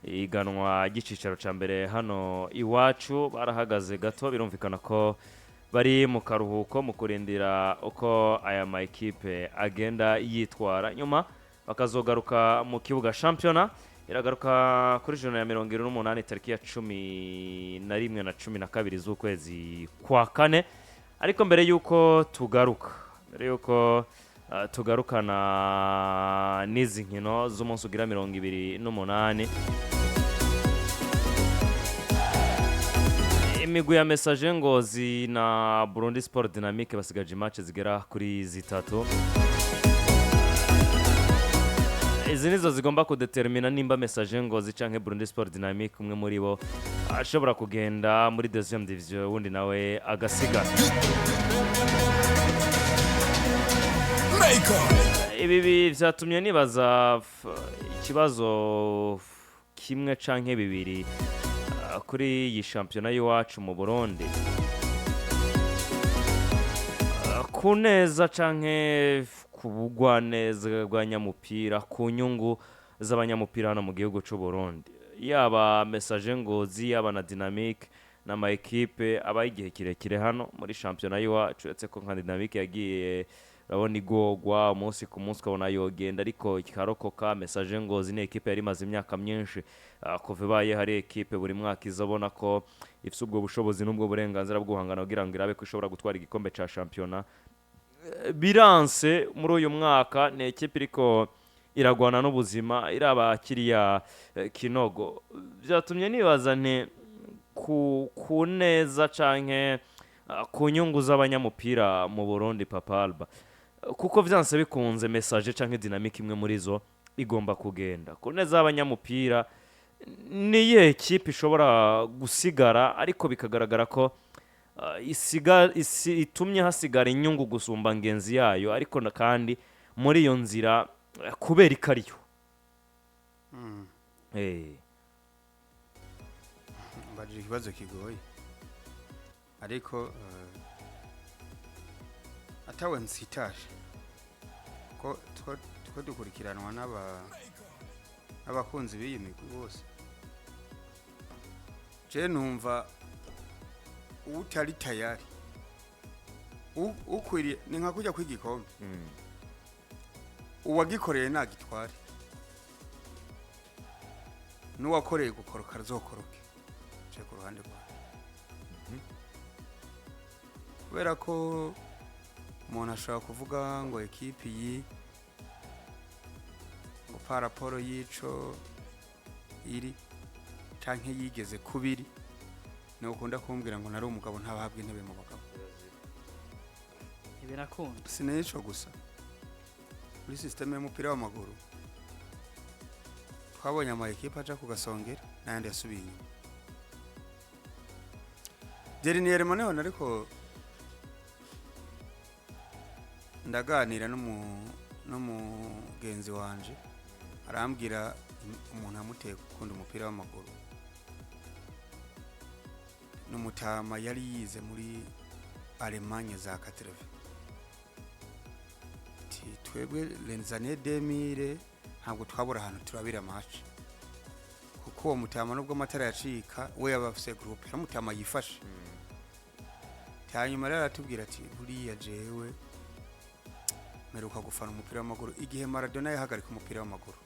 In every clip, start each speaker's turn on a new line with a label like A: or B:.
A: iganwa gicicaro ca mbere hano iwacu barahagaze gato birumvikana ko bari mu karuhuko mu kurindira uko aya ma ekipe agenda yitwara nyuma bakazogaruka mu kibuga championa iragaruka kuri jana ya 28 tariki ya 11 na 12 z'ukwezi kwa kane ariko mbere yuko tugarukana n'izi nkino z'umunsi ugira 28 imigwi ya Message Ngozi na Burundi Sport Dynamique basigaje match zigera kuri zitatu izi nizo zigomba kudetermina nimba Message Ngozi canke Burundi Sport Dynamique umwe muri bo ashobora kugenda muri deuxième division wundi nawe agasigara ibi vyatumye nibaza ikibazo kimwe canke bibiri kuri iyi shampiyona y'iwacu mu Burundi ku neza canke kubugwa neza bw'anyamupira ku nyungu z'abanyamupira hano mu gihugu c'u Burundi yaba Message Ngozi yaba na Dynamique n'ama ekipe aba igihe kirekire hano muri shampiyona y'iwacu uretse ko nka Dynamique yagiye urabona igogwa umunsi ku munsi ukabona yogenda ariko ikarokoka Message Ngozi ni ekipe yari imaze imyaka myinshi kuva ibaye hari ekipe buri mwaka izabona ko ifite ubwo bushobozi n'ubwo burenganzira bwo guhangana kugira ngo irabe ko ishobora gutwara igikombe ca shampiyona biranse muri uyu mwaka ni ekipe iriko iragwana n'ubuzima iraba kiriya kinogo byatumye nibaza nte ku neza canke ku nyungu z'abanyamupira mu Burundi Papa Alba kuko vyanse bikunze Message canke Dynamique imwe muri zo igomba kugenda ku neza y'abanyamupira niye ekipe ishobora gusigara ariko bikagaragara ko itumye hasigara inyungu gusumba ngenzi yayo ariko kandi muri iyo nzira kubera ikariyo
B: mbajije ikibazo kigoye ariko atawe nsitaje ko dukurikiranwa n'abakunzi b'iyi migwi bose je numva utari tayari ukwiriye ni nka kujya kwigikombe uwagikoreye nagitware n'uwakoreye gukoroka azokoroke je ku ruhande rwawe kubera ko umuntu ashobora kuvuga ngo ekipi yi ngo paraporo y'ico iri canke yigeze kubiri ni ukunda kumbwira ngo nari umugabo ntabahabwa intebe mu bagabo
C: birakunda
B: sineco gusa muri systeme y'umupira w'amaguru twabonye ama ekipa aja kugasongera n'ayandi yasubiye inyuma dernier maneho ariko ndaganira n'umugenzi wanje arambwira umuntu amuteye gukunda umupira w'amaguru n'umutama yari yize muri Allemagne za 80 twebwe les années 2000 ntabwo twabura ahantu turabira match kuko uwo mutama nubwo amatara yacika we yabafise groupe yaramutama yifashe hanyuma rero aratubwira ati buriya jewe meruka gufana umupira w'amaguru igihe Maradona yahagarika umupira w'amaguru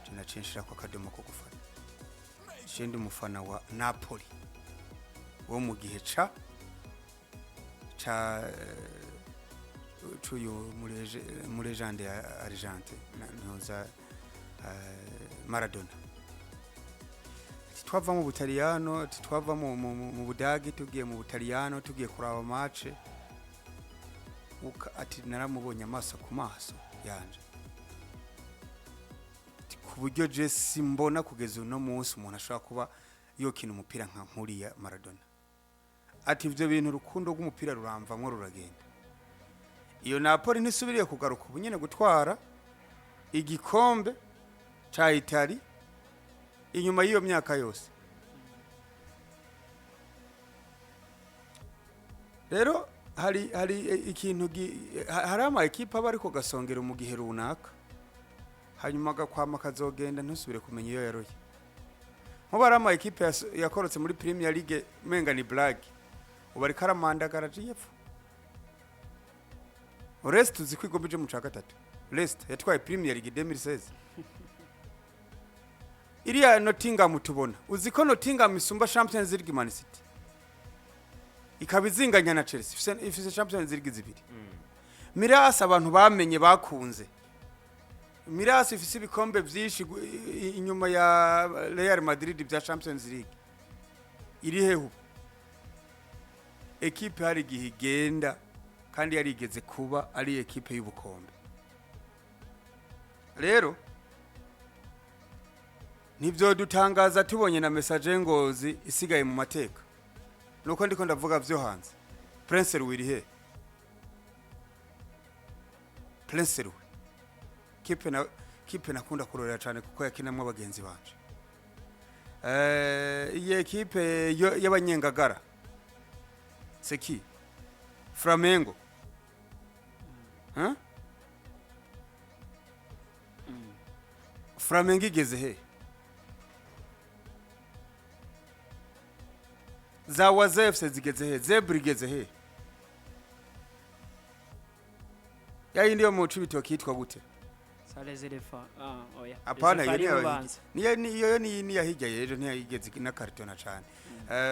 B: je nacenshira ko akadomo ko gufana je umufana wa Napoli wo mu gihe ca cuyo muri legende ya Argentine ntuza Maradona twava mu Butaliyano twava mu Budagi tugiye mu Butaliyano tugiye kuraba match ati naramubonye amaso ku maso yanje ku buryo je simbona kugeza uno munsi umuntu ashobora kuba yokina umupira nka nkuriya Maradona ati ivyo bintu urukundo rw'umupira ruramvamwe ruragenda iyo Napoli ntisubiriye kugaruka ubunyene gutwara igikombe ca Italy inyuma y'iyo myaka yose rero hari ikintu hari ama ekipa aba ariko gasongera mu gihe runaka hanyuma gakwama kazogenda ntusubire kumenya iyo yaroye nko barama ekipe yakorotse muri Premier League menga ni black ubari karamanda garaje yepfo Rest uzikwigobeje mu ca gatatu Rest yatwaye Premier League 2016 iriya Nottingham tubona uziko Nottingham isumba Champions League Man City ikabizinganya na Chelsea ifise Champions League zibiri Miras abantu bamenye bakunze Miras ifise ibikombe byinshi inyuma ya Real Madrid bya Champions League iri hehu ekipe hari gihigenda kandi yarigeze kuba ari ekipe y'ubukombe rero nibyo dutangaza tubonye na message Ngozi isigaye mu mateka nuko ndiko ndavuga byo hanze Prince Ruwirihe Prince Ruwe kipe nakunda kurorera cyane kuko yakinamwe abagenzi banje iyi ekipe y'abanyengagara Seki Flamengo Flamengo igeze he za wazefse zigeze he Zebra igeze he yindi yo mu cibitoki yitwa gute
C: Salez elefa oya
B: apana iyo ni yahijya yejo ntiyigeze na kartona cyane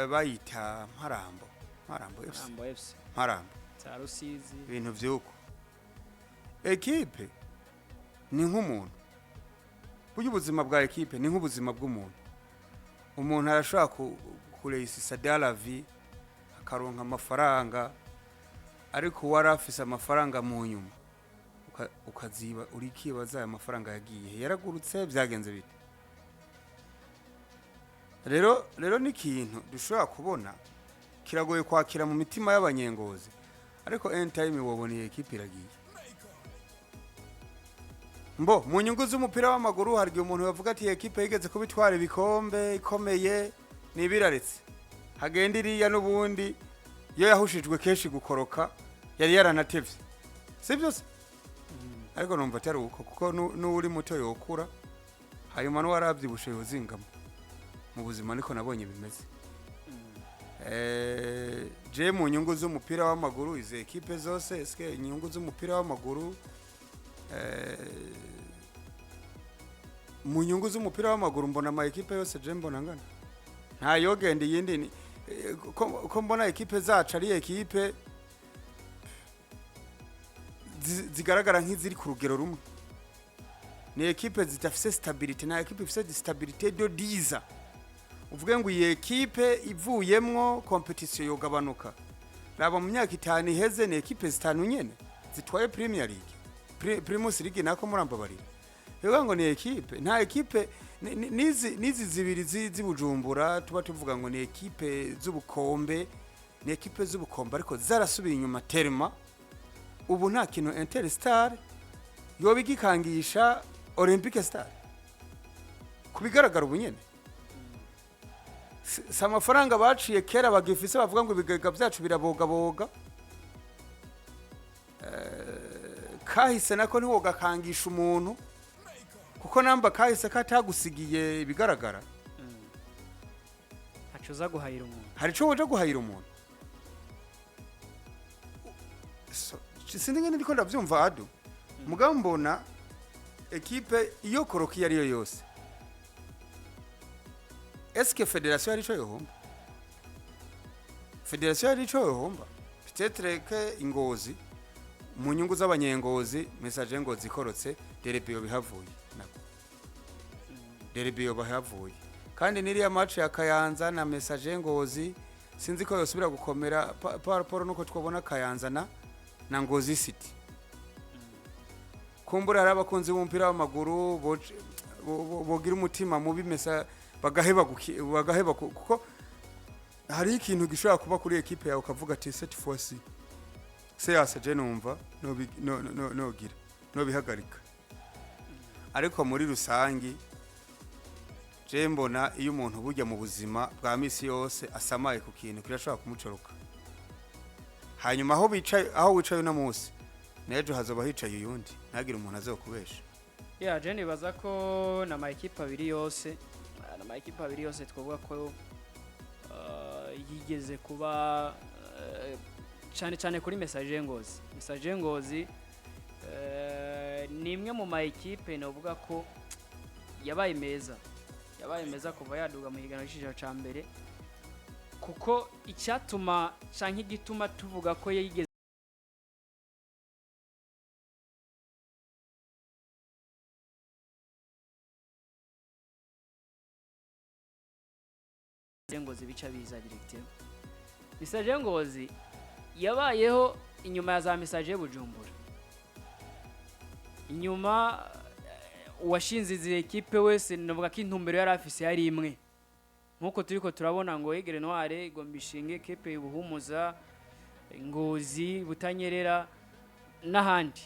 B: bayita Marambo FC Marambo
C: Tarusizi
B: ibintu vyuko ekipe ni nk'umuntu buryo ubuzima bwa ekipe ni nk'ubuzima bw'umuntu umuntu arashaka kureyisisa la vie akaronka amafaranga ariko warafise amafaranga mu nyuma ukaziba urikibaza aya mafaranga yagiye yaragurutse byagenze bite rero ni kintu dushobora kubona kiragoye kwakira mu mitima y'abanyengozi ariko end time waboneye ekipe iragiye mbo mu nyungu z'umupira w'amaguru hari umuntu bavuga ati ekipe yigeze kubitwara ibikombe ikomeye nibiraretse hagenda iriya n'ubundi yo yahushijwe keshi gukoroka yari yaranatevye sibyo se ariko numva atari uko kuko n'uri muto yokura hanyuma no warabyibushe yozingama mu buzima niko nabonye bimeze je mu nyungu z'umupira w'amaguru ize ekipe zose eske inyungu z'umupira w'amaguru mu nyungu z'umupira w'amaguru mbona ama ekipe yose je mbona ngana nta yogende yindi ko mbona ekipe zacu ari ekipe zigaragara nk'iziri ku rugero rumwe ni ekipe zitafise stability na ekipe ifise stabilité de 10 uvuge ngo iyi ekipe ivuyemwo competition yogabanuka raba mu myaka 5 iheze ni ekipe zitanu nyene zitwaye Premier League Primus League nako murambabarira yego ngo ni ekipe nta ekipe nizi zibiri zibujumbura tuba tuvuga ngo ni ekipe z'ubukombe ni ekipe z'ubukombe ariko zarasubiye inyuma terma ubu nta kintu Interstar yobigikangisha Olympic Star kubigaragara ubu nyene amafaranga baciye kera bagifise bavuga ngo ibigega byacu birabogaboga kahise nako ntiwogakangisha umuntu kuko namba kahise katagusigiye bigaragara
C: hacuza guhayira umuntu
B: hari cyo woje guhayira umuntu sindenge ndiko ndavyumva ado mugabo mbona ekipe iyo koroki yari yo yose eske federation yari cyo yohomba federation yari cyo yohomba peut-être que Ngozi mu nyungu z'abanyengozi message Ngozi ikorotse derebiyo bihavuye nako derebiyo bahavuye kandi niriya match ya Kayanza na message Ngozi sinzi ko yosubira gukomera par nuko twabona Kayanza na Ngozi City kumbura hari abakunzi b'umupira w'amaguru bogira umutima mubi mesa bagaheba kuko hari ikintu gishobora kuba kuri ekipe yawe ukavuga ati cette fois-ci c'est je numva no bihagarika ariko muri rusangi je mbona iyo umuntu bujya mu buzima bwa misi yose asamaye ku kintu kirashobora kumucoroka hanyuma aho wicaye na munsi nejo hazoba hicaye uyundi ntagira umuntu azokubesha
C: je nibaza ko na ma ekipe abiri yose na ekipe abiri yose twavuga ko yigeze kuba cyane cyane kuri message Ngozi ni imwe mu ma ekipe navuga ko yabaye meza kuva yaduga mu higanwa cy'ijoro ca mbere kuko icyatuma canke igituma tuvuga ko yigeze Ngozi bica biza directeur message Ngozi yabayeho inyuma ya za message Bujumbura inyuma uwashinze izi ekipe wese navuga ko intumbero yari afise yari imwe nkuko turiko turabona ngo Aigle Noir igomba ishinge ekipe y'Ubuhumuza Ngozi Butanyerera n'ahandi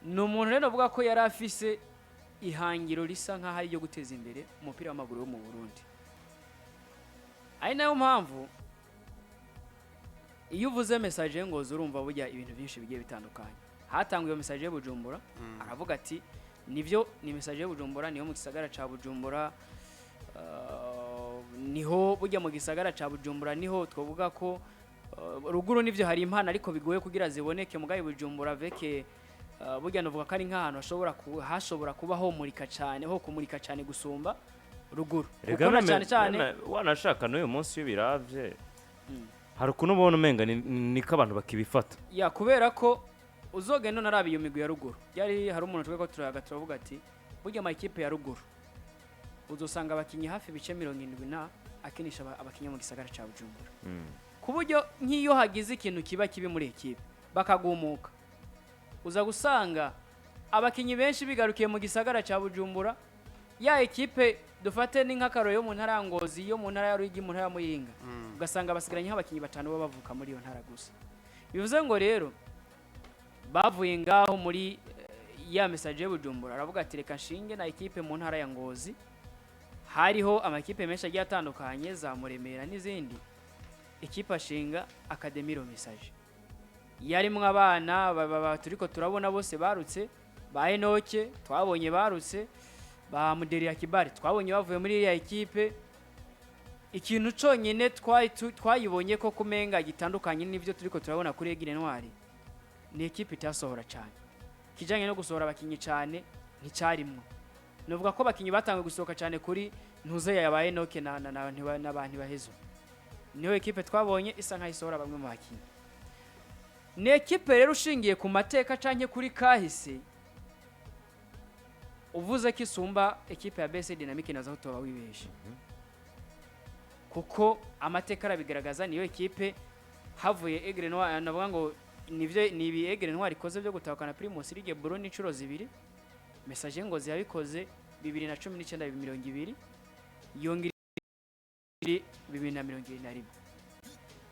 C: n'umuntu rero navuga ko yari afise ihangiro risa nkaho ari ryo guteza imbere umupira w'amaguru wo mu Burundi ari nayo mpamvu iyo uvuze message Ngozi urumva burya ibintu byinshi bigiye bitandukanye hatanguye message Bujumbura aravuga ati nivyo ni message Bujumbura niho mu gisagara ca Bujumbura niho burya mu gisagara ca Bujumbura niho twovuga ko ruguru nivyo hari impana ariko bigoye kugira ziboneke mugaye Bujumbura veke burya novuga ko ari nk'ahantu hashobora kuba ho murika cyane ho kumurika cyane gusumba ruguru
A: kuko cyane wanashaka n'uyu munsi y'biravye hari ukuntu ubona umenga niko abantu bakibifata
C: ya kubera ko uzogenda narabi iyo migwi ya ruguru yari hari umuntu tweko turavuga ati burya ama ekipe ya ruguru uzosanga abakinyi hafi bice 70 na akinisha abakinyi mu gisagara ca Bujumbura ku buryo nk'iyo hagize ikintu kiba kibi muri ekipe bakagumuka uza gusanga abakinyi benshi bigarukiye mu gisagara ca Bujumbura ya ekipe dufate ni nk'akaro yo mu ntara ya Ngozi yo mu ntara ya Ruyigi mu ntara ya Muyinga ugasanga basigaranye nk'abakinyi batanu baba bavuka muri iyo ntara gusa bivuze ngo rero bavuye ngaho muri ya message Bujumbura aravuga ati reka nshinge na ekipe mu ntara ya Ngozi hariho amakipe menshi agiye atandukanye za Muremera n'izindi ekipe ashinga Academy Message yarimwe abana turiko turabona bose barutse ba Enoke twabonye barutse ba Muderi ya Kibari twabonye bavuye muri ya ekipe ikintu conyene twayibonye ko kumenga gitandukanye n'ivyo turiko turabona kuri Aigle Noir ni ekipe itasohora cyane kijanye no gusohora abakinyi cyane nticyarimwe novuga ko abakinyi batangwe gusohoka cyane kuri ntuze yabaye Enoke n'abantu bahezo niyo ekipe twabonye isa nkayisohora bamwe mu bakinyi ni ekipe rero ushingiye ku mateka canke kuri kahise uvuze ko isumba ekipe ya BC Dynamique nazo toba wibeshe kuko amateka arabigaragaza niyo ekipe havuye Aigle Noir navuga ngo nibi Aigle Noir ikoze byo gutakana Primus League Burundi incuro zibiri message Ngozi yabikoze 2019-2020 yongera 2021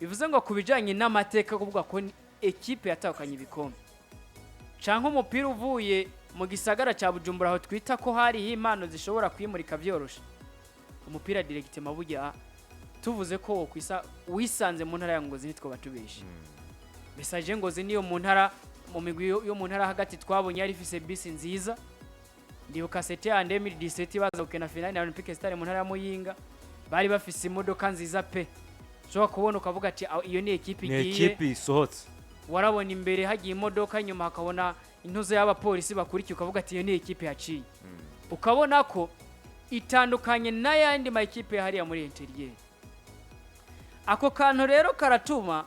C: bivuze ngo kubijanye n'amateka kuvuga ko ekipe yatakanye ibikombe canke umupira uvuye mu gisagara ca Bujumbura aho twita ko hari impano zishobora kwimurika vyoroshe umupira direct maburya tuvuze ko kwisa wisanze mu ntara ya Ngozi nitwo batubeshe message Ngozi niyo mu ntara mu migwi yo mu ntara hagati twabonye yari ifise bisi nziza ndibuka sete ya 2017 baza gukina finale ya Olympique Stars mu ntara ya Muyinga bari bafise imodoka nziza pe so kubona ukavuga ati iyo ni ekipe igiye
A: ni ekipe isohotse
C: warabona imbere hagiye imodoka nyuma hakabona intuzo y'abapolisi bakurikiye ukavuga ati iyo ni ekipe yaciye ukabona ko itandukanye n'ayandi ma ekipe hariya muri interieur ako kantu rero karatuma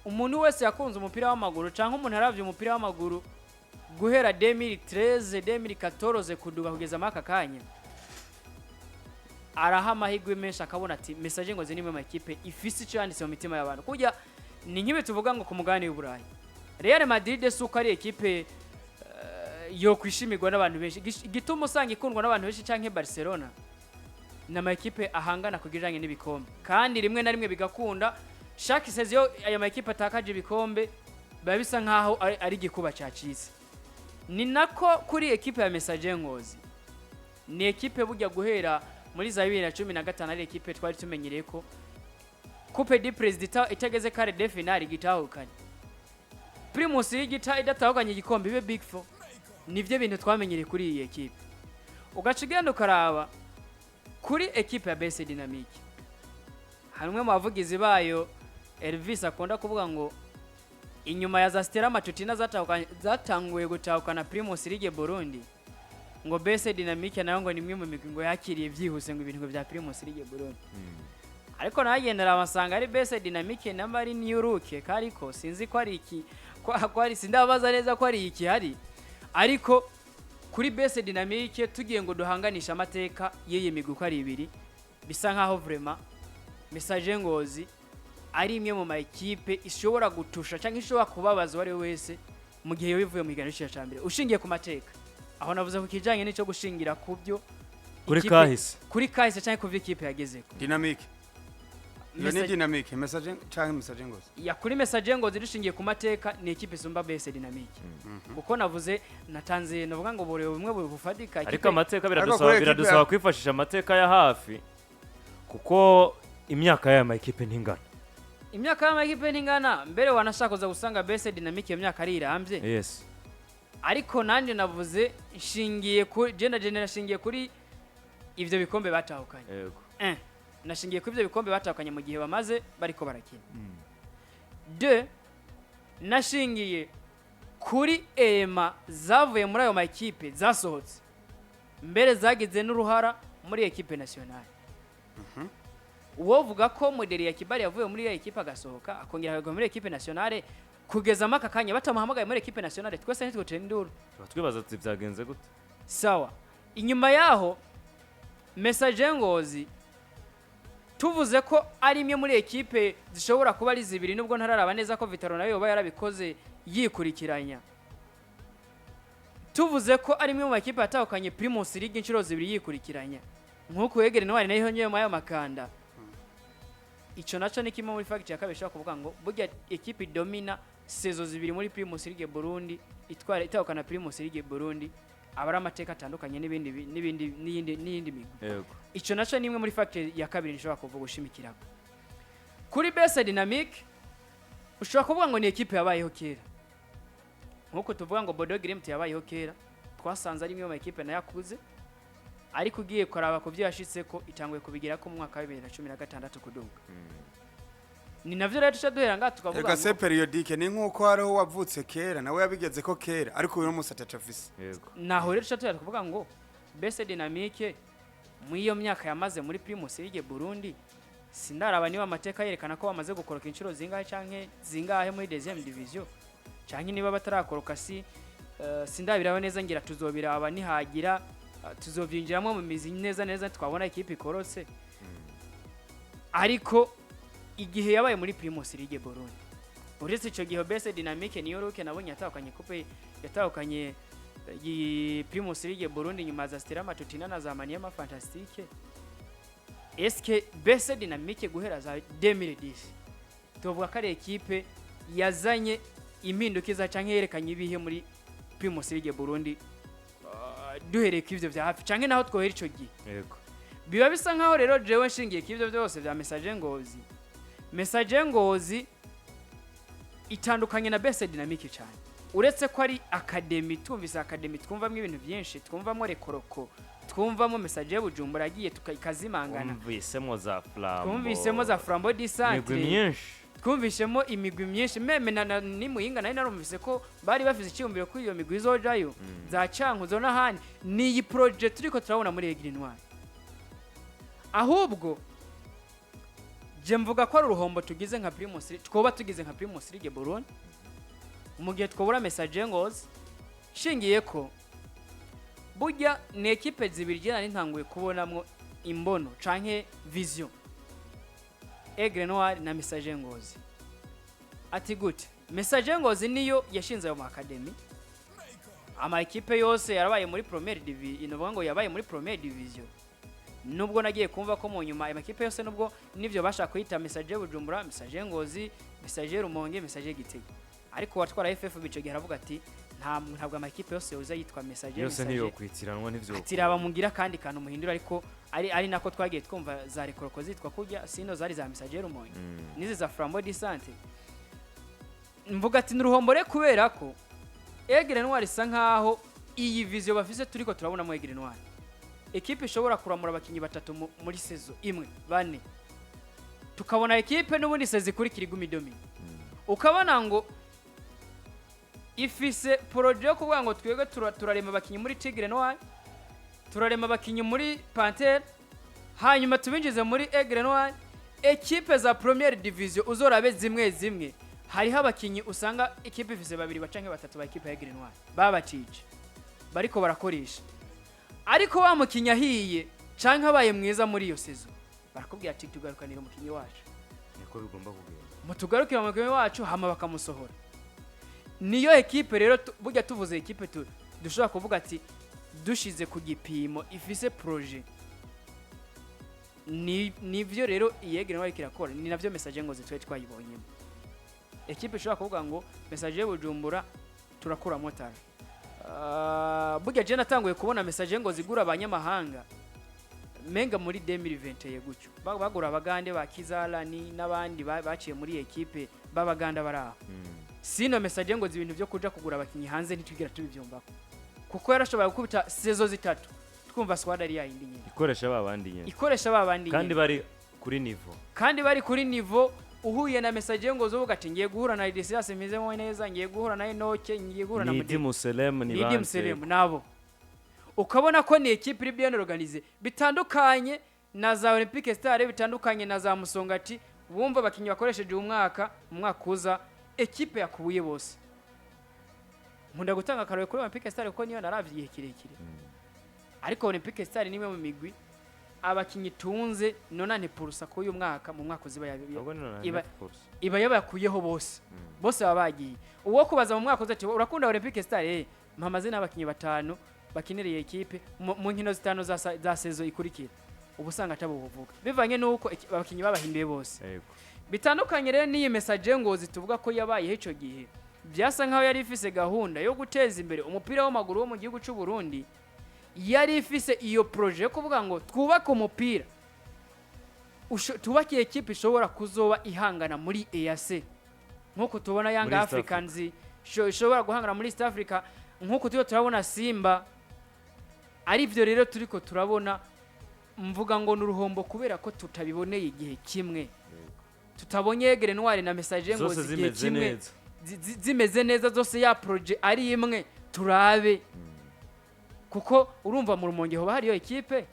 C: umuntu wese yakunze umupira w'amaguru canke umuntu aravye umupira w'amaguru guhera 2013 2014 kuduga kugeza maka kanya arahama higwe menshi akabona ati message Ngozi nimwe ma ekipe ifise ico yanditse mu mitima y'abantu kujya ni nkibe tuvuga ngo ku mugani w'Uburayi Real Madrid suko ari ekipe yo kwishimirwa n'abantu benshi gituma usanga ikundwa n'abantu benshi canke Barcelona n'ama ekipe ahangana kugiranye n'ibikombe kandi rimwe na rimwe bigakunda chaque saison aya ma ekipe atakaje ibikombe biba bisa nkaho ari gikuba cyacize ni nako kuri ekipe ya message Ngozi ni ekipe bujya guhera muri za 2015 ari ekipe twari tumenyereye ko Coupe du Président itageze kare de finale gitahukanye Primus League idatahukanye igikombe bibe Big Four nivyo bintu twamenyereye kuri iyi ekipe ugacigenda ukaraba kuri ekipe ya BC Dynamique hari umwe mu bavugizi bayo Elvis akunda kuvuga ngo inyuma ya za Stella Matutina zatanguye gutahukana Primus League Burundi ngo BC Dynamique nayo ngo nimwe mu migwi ngo yakiriye byihuse ngo ibintu bya Primus League Burundi ariko nagendera amasanga ari BC Dynamique namba ari New Look kariko sinzi ko ari iki ko ari sindabaza neza ko ari iki hari ariko kuri BC Dynamique tugiye ngo duhanganisha amateka yeye migwi ko ari ibiri bisa nkaho vraiment message Ngozi ari imwe mu makipe ishobora gutusha cyangwa ishobora kubabaza wari wese mu gihe bivuye mu higanisho ya mbere ushingiye ku mateka aho navuze ku kijanye n'ico gushingira ku byo kuri kahise cyangwa ku ikipe yagezeko
B: Dynamique iyo ni Dynamique message cyangwa message Ngozi
C: ya kuri message Ngozi dushingiye ku mateka ni ekipe isumba BC Dynamique uko navuze natanze navuga ngo bore bumwe bufadika
A: ariko amateka biradusaba kwifashisha amateka ya hafi kuko imyaka y'aya makipe ntingana
C: imyaka y'amakipe ntingana mbere wanashaka gusanga BC Dynamique iyo myaka ari irambye
A: yes
C: ariko nanje navuze shingiye ku gender shingiye kuri ivyo bikombe batahukanye
A: yego
C: nashingiye ku ivyo bikombe batahukanye mu gihe bamaze bariko barakina de nashingiye kuri ema zavuye muri ayo makipe zasohotse mbere zagize n'uruhara muri equipe nationale uwovuga ko modeli ya Kibali yavuye muri ya equipe agasohoka akongera akagwa muri equipe nationale kugeza maka kanya batamuhamagaye muri equipe nationale twese ntitwotera induru
A: batwibaza ati byagenze gute
C: sawa inyuma yaho message Ngozi tuvuze ko ari imwe muri equipe zishobora kuba ari zibiri nubwo ntararaba neza ko Vitaro nayo yoba yarabikoze yikurikiranya tuvuze ko ari imwe mu equipe yatahukanye Primus League inshuro zibiri yikurikiranya nkuko yegere n'wari nayo nyeye mayo makanda ico naco ni kimwe muri fact ya kabesha kuvuga ngo burya equipe domina sezo zibiri muri Primus League Burundi itahukana Primus League Burundi abara amateka atandukanye n'iyindi migwi
A: yego
C: ico naco nimwe muri fact ya kabiri nshobora kuvuga ushimikirako kuri BC Dynamique ushobora kuvuga ngo ni equipe yabayeho kera nkuko tuvuga ngo Bodo Glimt yabayeho kera twasanze ari imwe mu equipe nayakuze ariko ugiye kuraba ku byo yashitse ko itanguye kubigira ko mu mwaka wa 2016 kuduga ni navyo rero tuca duhera nga tukavuga
B: ngo ega periodique ni nkuko hariho wavutse kera nawe yabigeze ko kera ariko uyu musata cafise
A: yego
C: naho rero tuca duhera kuvuga ngo BC Dynamique mu iyo myaka yamaze muri Primus League Burundi sindaraba niba amateka yerekana ko bamaze gukoroka inshuro zingahe muri deuxième division canke niba batarakoroka sindabiraho neza ngira tuzobiraba nihagira tuzovyinjiramo mu mizi neza twabona equipe ikorotse ariko igihe yabaye muri Primus League Burundi uretse ico gihe BC Dynamique niyo ruke nabonye yatahukanye coupe yatahukanye Primus League Burundi nyuma za Stella Matutina na za Maniema Fantastique eske BC Dynamique guhera za 2010 tuvuga ko ari equipe yazanye impindukiza canke yerekanye ibihe muri Primus League Burundi duhereye kw'ivyo vya hafi canke naho twohera ico gihe
A: yego
C: biba bisa nkaho rero jewe nshingiye kw'ivyo byose vya message Ngozi itandukanye na BC Dynamique cyane uretse ko ari academy tumvise academy twumvamo ibintu byinshi twumvamo rekoroko twumvamo message Bujumbura agiye tukazimangana twumvisemo za Flambeau du Centre twumvishemo imigwi myinshi meme ni muhinga nari narumvise ko bari bafise icyumviro kuri iyo migwi zojayo za Cankuzo n'ahandi ni iyi project turiko turabona muri Aigle Noir ahubwo je mvuga ko ari uruhombo tugize nka Primus twoba tugize nka Primus League Burundi mu gihe twobura message Ngozi shingiye ko burya ni equipe zibiri jana nintanguye kubonamwo imbono canke vision Aigle Noir na message Ngozi ati gute message Ngozi niyo yashinze ayo academy ama equipe yose yarabaye muri première division inovuga ngo yabaye muri première division nubwo nagiye kumva ko mu nyuma ayo equipe yose nubwo nivyo bashaka kwita message Bujumbura message Ngozi message Rumonge message Gitega ariko watwara FF bico gihe aravuga ati ntabwo ama equipe yose yoza yitwa message
A: yose niyo kwitiranwa nivyo
C: tiraba mungira kandi kantu muhindura ariko ari nako twagiye twumva za rekoroko zitwa kujya sino zari za message Rumonge nizi za Flambeau du Centre mvuga ati nuruhombore kubera ko Aigle Noir isa nkaho iyi vision bafise turiko turabona mu Aigle Noir ekipe ishobora kuramura abakinyi batatu muri sezo imwe bane, tukabona ekipe n'ubundi sezo ikurikira igumidomini, ukabona ngo ifise projet yo kuvuga ngo twebwe turarema abakinyi muri Tigre Noir, turarema abakinyi muri Panther, hanyuma tubinjize muri Aigle Noir. Ekipe za Premier Division uzorabe zimwe hariho abakinyi usanga ekipe ifise babiri bacanke batatu ba ekipe ya Aigle Noir babacije bariko barakoresha, ariko wa mukinya hiye canke abaye mwiza muri iyo sezo barakubwira ati tugarukanira umukinyi wacu,
A: niko bigomba kugenda,
C: mutugarukira umukinyi wacu hama bakamusohora. Niyo ekipe rero burya tuvuze ekipe dushobora kuvuga ati dushize ku gipimo ifise projet, nivyo rero iyegere wari kirakora, ni navyo message ngo zitwe twayibonyemo. Ekipe ishobora kuvuga ngo message y'Ubujumbura turakura motara, burya je natanguye kubona message ngo zigura abanyamahanga menga muri 2020 gutyo, bagura abagande ba Kizalani n'abandi baciye muri ekipe babaganda baraho. Sino message ngo zibintu byo kuja kugura abakinyi hanze ntitwigira tubivyumbako, kuko yarashobora gukubita sezo zitatu twumva squad ari yindi nyine ikoresha babandi
A: kandi bari kuri niveau, uhuye na message ngo zovuga ati ngiye guhura na Idisias mizemo neza, ngiye guhura na Enoke, ngiye guhura na Nidi Muselem
C: nabo, ukabona ko ni equipe iri bien organisée, bitandukanye na za Olympique Star, bitandukanye na za Musongati. Wumva abakinyi bakoresheje umwaka uza equipe yakubuye bose. Nkunda gutanga akaroye kuri Olympique Star kuko niyo naravyiye kirekire, ariko Olympique Star nimwe mu migwi abakinyi tunze 90% ko uyu mwaka mu mwaka uziba iba yabakuyeho bose babagiye. Uwo kubaza mu mwaka uzati urakunda Olympique Star, mpamazina abakinyi batanu bakiniriye ekipe mu nkino zitano za sezo ikurikira, ubusanga atabuvuga bivanye nuko abakinyi babahinduye bose. Bitandukanye rero niyi message ngo zituvuga ko yabaye heco gihe, byasa nkaho yari ifise gahunda yo guteza imbere umupira w'amaguru wo mu gihugu cy'u Burundi, yari ifise iyo projet yo kuvuga ngo twubake umupira tubake ekipe ishobora kuzoba ihangana muri EAC nkuko tubona Young Africans ishobora guhangana muri East Africa, nkuko turabona Simba. Arivyo rero turiko turabona, mvuga ngo n'uruhombo kubera ko tutabiboneye igihe kimwe, tutabonye Aigle Noir na message ngo zigiye kimwe zimeze neza zose, ya projet ari imwe turabe. Kuko urumva mu Rumonge ho bari yo ekipe,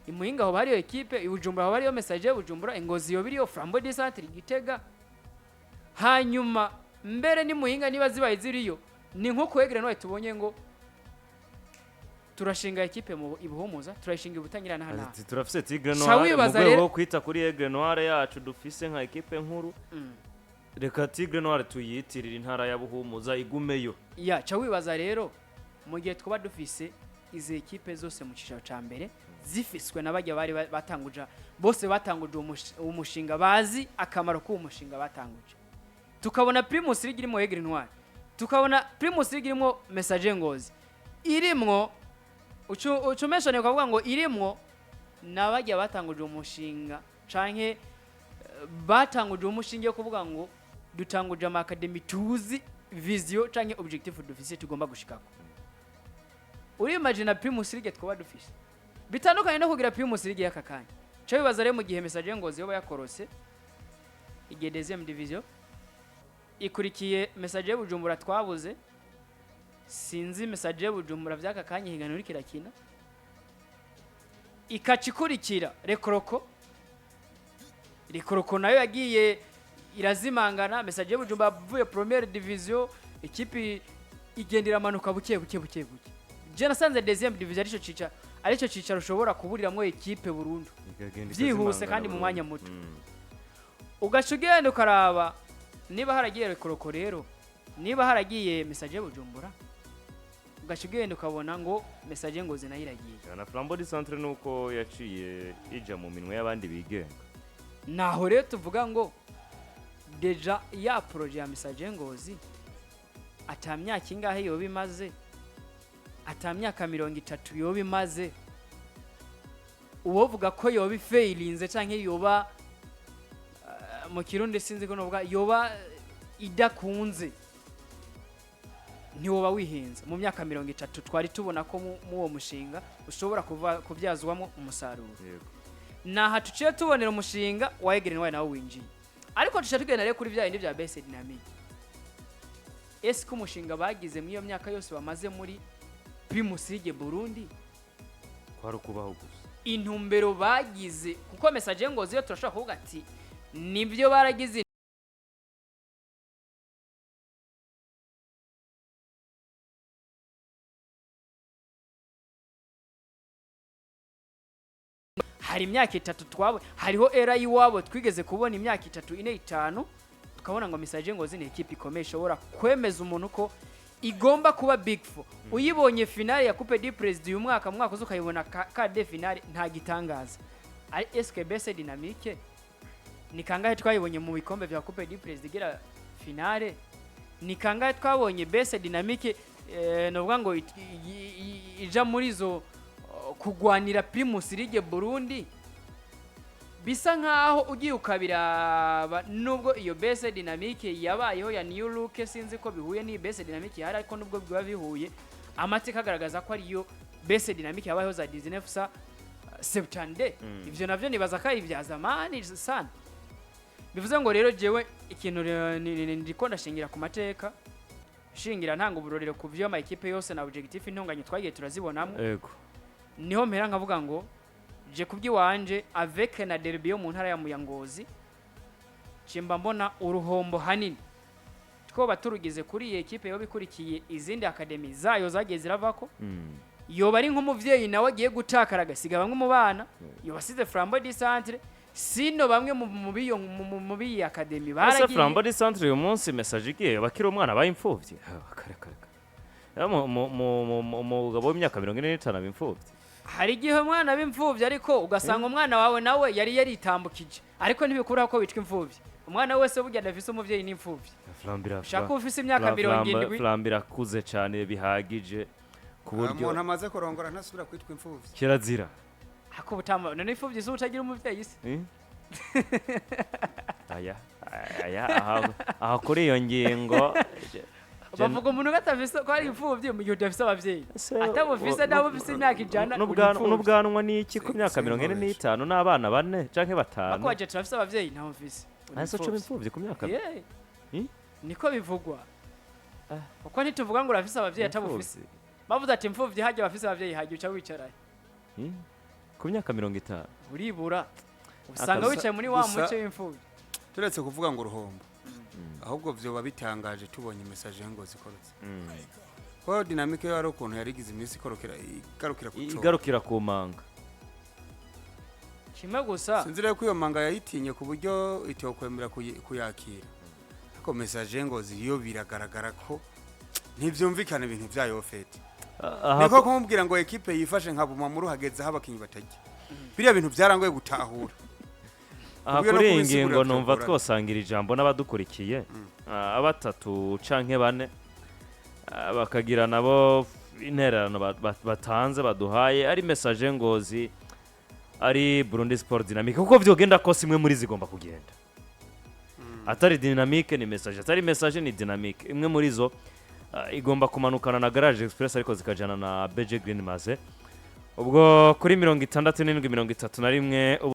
C: imuhinga ho bari yo ekipe, ibujumbura ho bari yo message y'Ubujumbura, Ngozi yo biri yo Flambeau du Centre Gitega, hanyuma mbere ni muhinga niba zibaye ziriyo ni nko ku Aigle Noir tubonye ngo turashinga ekipe mu Ibuhumuza, turashinga Ibutanyirana hana
A: turafise Tigre Noir mu rwego rwo kwita kuri Aigle Noir yacu dufise nka ekipe nkuru. Reka Tigre Noir tuyitirira intara ya Buhumuza igumeyo. Ya
C: cha wibaza rero mu gihe twaba dufise izi ekipe zose mu cicaro ca mbere zifiswe nabajya bari batanguja bose batanguje umushinga bazi akamaro ko umushinga batanguje, tukabona Primus League irimo Aigle Noir, tukabona Primus League irimo Message Ngozi, irimwo ucumeshane ukavuga ngo irimwo nabajya batanguje umushinga canke batanguje umushinge yo kuvuga ngo dutanguje ama academy tuzi vision canke objectif dufise tugomba gushikako. Uri imagine Primus League twaba dufise bitandukanye no kugira Primus League yakakanya. Cyo bibaza rero mu gihe Message Ngozi yoba yakorose igihe deuxième division ikurikiye Message y'Ubujumbura twabuze, sinzi Message y'Ubujumbura vyakakanye higanura kirakina, ikacikurikira Rekoroko nayo yagiye irazimangana. Message y'Ubujumbura vuye Première Division, ekipi igendera amanuka buke. Je nasanze deuxième division arico cicaro ushobora kuburiramwo ekipe burundu byihuse kandi mu mwanya muto. Ugashugenda ukaraba niba haragiye Rekoroko rero, niba haragiye Message y'Ubujumbura, ugashugenda ukabona ngo Message Ngozi nayo iragiye
A: na Flambeau du Centre nuko yaciye ija mu minwe y'abandi bigenga.
C: Naho rero tuvuga ngo deja ya projet ya Message Ngozi atamyaka ingahe yoba imaze, atamyaka 30 yoba imaze, uwovuga ko yoba ifailinze canke yoba mu Kirundi sinzi ko novuga yoba idakunze ntiwoba wihenza mu myaka 30 twari tubona ko mu uwo mushinga ushobora kubyazwamo umusaruro naha tuciye tubonera umushinga wa Egreen wawe nawe winjiye ariko tuciye tugenda rero kuri bya bindi bya base dynamic ese ko umushinga bagize mu iyo myaka yose bamaze muri Primus League Burundi
A: kwari kubaho gusa
C: intumbero bagize kuko message Ngozi yo turashaka kuvuga ati nibyo baragize hari imyaka 3 twabo hariho era yiwabo twigeze kubona imyaka 3 ine 5 tukabona ngo message Ngozi ni equipe ikomeye ishobora kwemeza umuntu ko igomba kuba big four uyibonye finale ya Coupe du President uyu mwaka uzo ukayibona KD finale nta gitangaza ari SKBS dynamique ni kangahe twayibonye mu bikombe bya Coupe du President gira finale ni kangahe twabonye base dynamique novuga ngo ija muri zo kugwanira Primus League Burundi bisa nkaho ugiye ukabira nubwo iyo base dynamique yabayeho ya New Look sinzi ko bihuye ni base dynamique yari ariko nubwo biba bihuye amateka agaragaza ko ari yo base dynamique yabayeho za 19 September ivyo navyo nibaza ko ari bya zamani sana bivuze ngo rero jewe ikintu ndiko ndashingira ku mateka shingira ntanga uburorero ku vyo ama equipe yose na objectif intunganye twagiye turazibonamo
A: yego
C: niho mpera nkavuga ngo je kubyi wanje avec na derby yo mu ntara ya Ngozi cimba mbona uruhombo hanini two baturugize kuri iyi equipe yo bikurikiye izindi academy zayo zagiye ziravako yo bari nk'umuvyeyi nawe agiye gutakara gasiga bamwe mu bana yo basize Flambeau du Centre sino bamwe mu biyi academy baragiye
A: ese Flambeau du Centre uyu munsi message igiye bakira umwana bayimfuvye mu gabo w'imyaka 45 bimfuvye
C: hari gihe umwana b'imfuvye ariko ugasanga umwana wawe nawe yari yaritambukije ariko ntibikura ko witwa imfuvye umwana wese burya ndafise umuvyeyi n'imfuvye shaka ufise imyaka 70
A: Flambira kuze cyane bihagije ku buryo
B: umuntu amaze kurongora ntasubira kwitwa imfuvye
A: kirazira
C: ako butama none imfuvye zo utagira umuvyeyi se
A: aha kuri iyo ngingo
C: bavuga umuntu gatafise ko ari imfuvye mu gihe udafise abavyeyi atabufise nabo ufise imyaka ijana
A: n'ubwanwa n'iki ku myaka 45 n'abana 4 canke 5
C: ako waje turafise abavyeyi ntaho mfise
A: ese cyo imfuvye ku myaka
C: niko bivugwa uko ntituvuga ngo urafise abavyeyi atabufise bavuze ati imfuvye haje bafise abavyeyi haje uca wicaraye
A: ku myaka 50
C: uribura usanga wicaye muri wa muce w'imfuvye
B: turetse kuvuga ngo uruhombo ahubwo vyo babitangaje tubonye message Ngozi ikorotse ko dynamique yo ari ukuntu yarigize iminsi
A: igarukira ku manga
C: kimwe gusa
B: sinzira ko iyo manga yayitinye ku buryo itokwemera kuyakira ariko message Ngozi yo biragaragara ko ntivyumvikana ibintu vyayo fete niko kumubwira ngo equipe yifashe nkabuma muri hageze habakinyi batajya biriya bintu byarangoye gutahura
A: kuri iyi ngingo numva twosangira ijambo n'abadukurikiye abatatu canke 4 bakagira nabo intererano batanze baduhaye ari message Ngozi ari Burundi Sport Dynamique kuko vyogenda ko simwe muri zigomba kugenda atari dynamique ni message atari message ni dynamique imwe muri zo igomba kumanukana na Garage Express ariko zikajana na BG Green Maze ubwo kuri 67 31